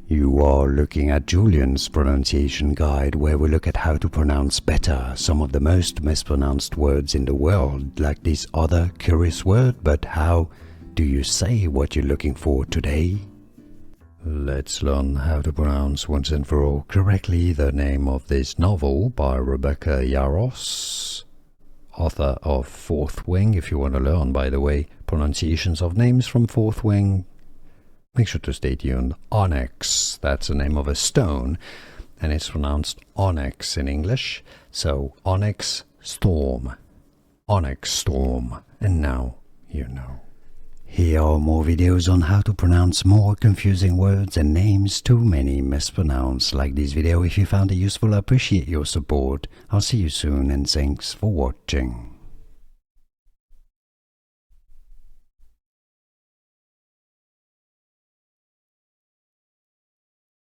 You are looking at Julian's pronunciation guide, where we look at how to pronounce better some of the most mispronounced words in the world, like this other curious word. But how do you say what you're looking for today? Let's learn how to pronounce once and for all correctly the name of this novel by Rebecca Yarros, author of Fourth Wing. If you want to learn, by the way, pronunciations of names from Fourth Wing, make sure to stay tuned. Onyx, that's the name of a stone, and it's pronounced onyx in English. So, Onyx Storm. Onyx Storm. And now, you know. Here are more videos on how to pronounce more confusing words and names too many mispronounced. Like this video if you found it useful. I appreciate your support. I'll see you soon, and thanks for watching.